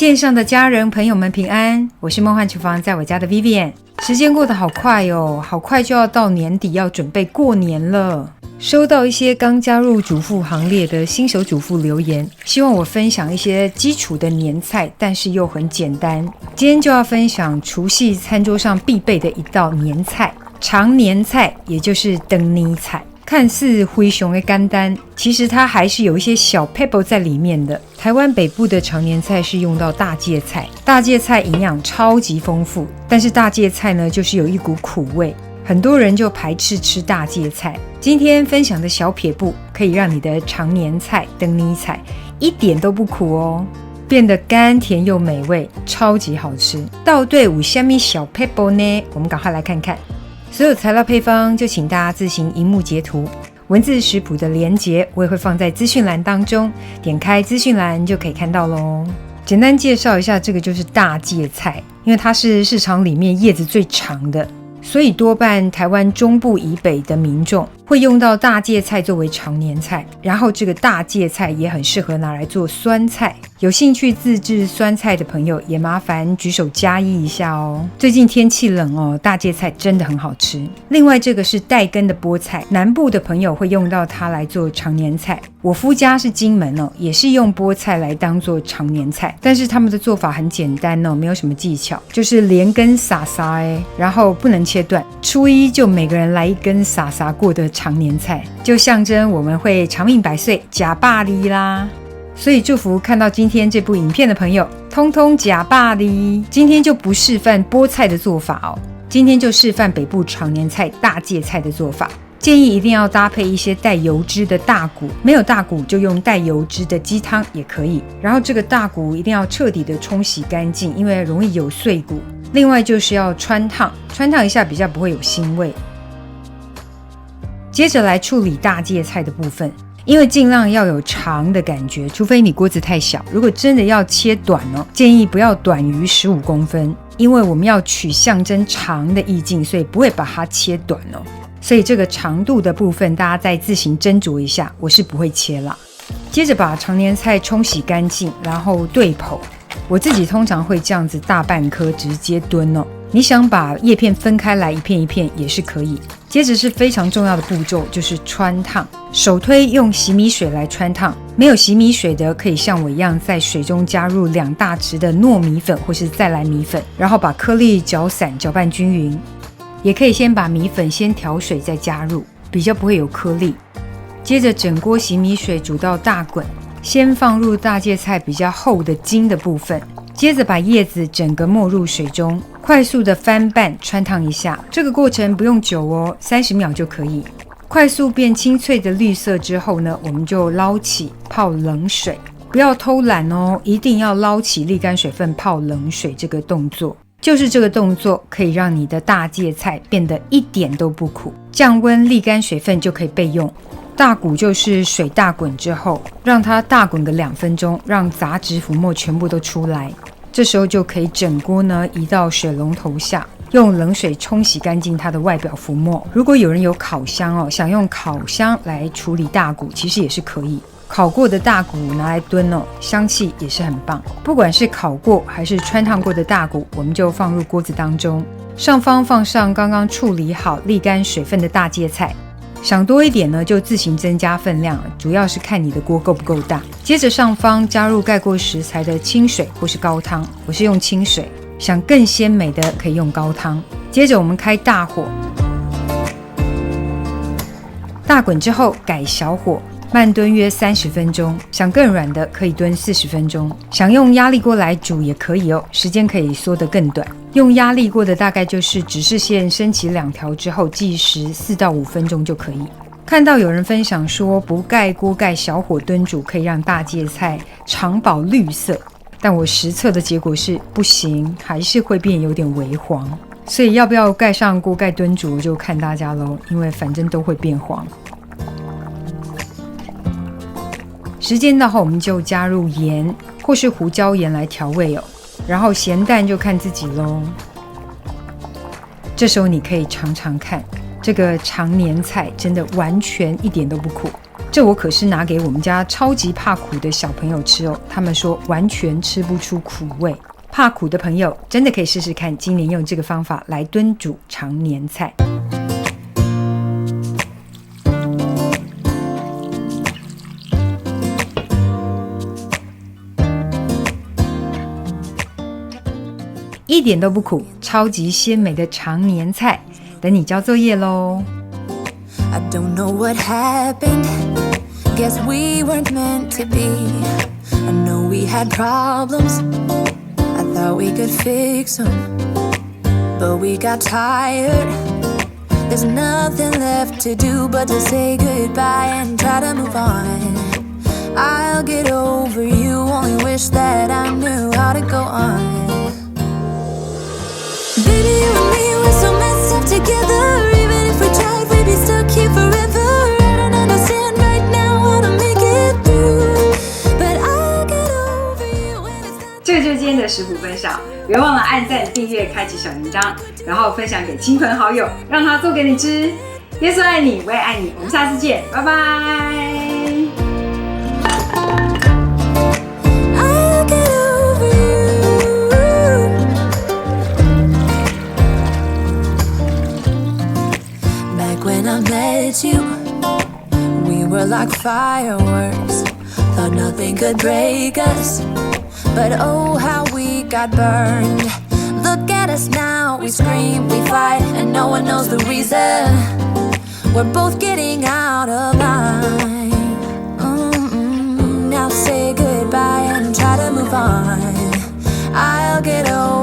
线上的家人朋友们平安，我是梦幻厨房在我家的 Vivian。 时间过得好快哦，好快就要到年底，要准备过年了。收到一些刚加入主妇行列的新手主妇留言，希望我分享一些基础的年菜，但是又很简单。今天就要分享除夕餐桌上必备的一道年菜——长年菜，也就是灯泥菜。看似灰熊的简单，其实它还是有一些小 pebble 在里面的。台湾北部的长年菜是用到大芥菜，大芥菜营养超级丰富，但是大芥菜呢，就是有一股苦味，很多人就排斥吃大芥菜。今天分享的小撇步，可以让你的长年菜灯泥菜一点都不苦哦，变得甘甜又美味，超级好吃。到底有什么小 pebble 呢？我们赶快来看看。所有材料配方就请大家自行萤幕截图，文字食谱的连结我也会放在资讯栏当中，点开资讯栏就可以看到咯。简单介绍一下，这个就是大芥菜，因为它是市场里面叶子最长的，所以多半台湾中部以北的民众会用到大芥菜作为长年菜，然后这个大芥菜也很适合拿来做酸菜。有兴趣自制酸菜的朋友也麻烦举手加一一下哦。最近天气冷哦，大芥菜真的很好吃。另外这个是带根的菠菜，南部的朋友会用到它来做长年菜。我夫家是金门哦，也是用菠菜来当做长年菜，但是他们的做法很简单哦，没有什么技巧，就是连根撒撒然后不能切断。初一就每个人来一根撒撒过的长年菜，就象征我们会长命百岁，假霸力啦。所以祝福看到今天这部影片的朋友，通通假霸力。今天就不示范菠菜的做法哦，今天就示范北部长年菜大芥菜的做法。建议一定要搭配一些带油脂的大骨，没有大骨就用带油脂的鸡汤也可以。然后这个大骨一定要彻底的冲洗干净，因为容易有碎骨。另外就是要穿烫一下，比较不会有腥味。接着来处理大芥菜的部分，因为尽量要有长的感觉，除非你锅子太小。如果真的要切短哦，建议不要短于15公分，因为我们要取象征长的意境，所以不会把它切短哦。所以这个长度的部分大家再自行斟酌一下，我是不会切啦。接着把长年菜冲洗干净，然后对剖。我自己通常会这样子大半颗直接炖哦，你想把叶片分开来一片一片也是可以。接着是非常重要的步骤，就是穿烫。首推用洗米水来穿烫，没有洗米水的可以像我一样在水中加入2大匙的糯米粉或是再来米粉，然后把颗粒搅散搅拌均匀。也可以先把米粉先调水再加入，比较不会有颗粒。接着整锅洗米水煮到大滚，先放入大芥菜比较厚的茎的部分，接着把叶子整个没入水中，快速的翻拌穿烫一下。这个过程不用久哦，30秒就可以。快速变清脆的绿色之后呢，我们就捞起泡冷水，不要偷懒哦，一定要捞起沥干水分泡冷水。这个动作就是这个动作可以让你的大芥菜变得一点都不苦。降温沥干水分就可以备用。大骨就是水大滚之后，让它大滚个2分钟，让杂质浮沫全部都出来。这时候就可以整锅呢移到水龙头下，用冷水冲洗干净它的外表浮沫。如果有人有烤箱哦，想用烤箱来处理大骨，其实也是可以。烤过的大骨拿来炖哦，香气也是很棒。不管是烤过还是穿烫过的大骨，我们就放入锅子当中，上方放上刚刚处理好沥干水分的大芥菜。想多一点呢，就自行增加分量，主要是看你的锅够不够大。接着上方加入盖过食材的清水或是高汤，我是用清水，想更鲜美的可以用高汤。接着我们开大火，大滚之后改小火，慢炖约30分钟，想更软的可以炖40分钟。想用压力锅来煮也可以哦，时间可以缩得更短。用压力锅的大概就是指示线升起2条之后计时4到5分钟就可以。看到有人分享说不盖锅盖小火炖煮可以让大芥菜长保绿色，但我实测的结果是不行，还是会变有点微黄。所以要不要盖上锅盖炖煮就看大家咯，因为反正都会变黄。时间到后我们就加入盐或是胡椒盐来调味哦，然后咸淡就看自己咯。这时候你可以尝尝看，这个长年菜真的完全一点都不苦，这我可是拿给我们家超级怕苦的小朋友吃哦，他们说完全吃不出苦味。怕苦的朋友真的可以试试看，今年用这个方法来炖煮常年菜。一点都不苦，超级鲜美的常年菜，等你交作业咯。I don't know what happened, guess we weren't meant to be. I know we had problems, I thought we could fix them, but we got tired. There's nothing left to do but to say goodbye and try to move on. I'll get over you, only wish that I knew how to go on. Baby, you and me, we're so messed up together. Even if we tried, we'd be stuck here forever. I don't understand right now how to make it through, but I'll get over you when it's time. 这就是今天的食谱分享，别忘了按赞、订阅、开启小铃铛，然后分享给亲朋好友，让他做给你吃。耶稣爱你，我也爱你，我们下次见，拜拜。When I met you, we were like fireworks. Thought nothing could break us, but oh how we got burned. Look at us now, we scream, we fight, and no one knows the reason. We're both getting out of line. Now say goodbye and try to move on. I'll get over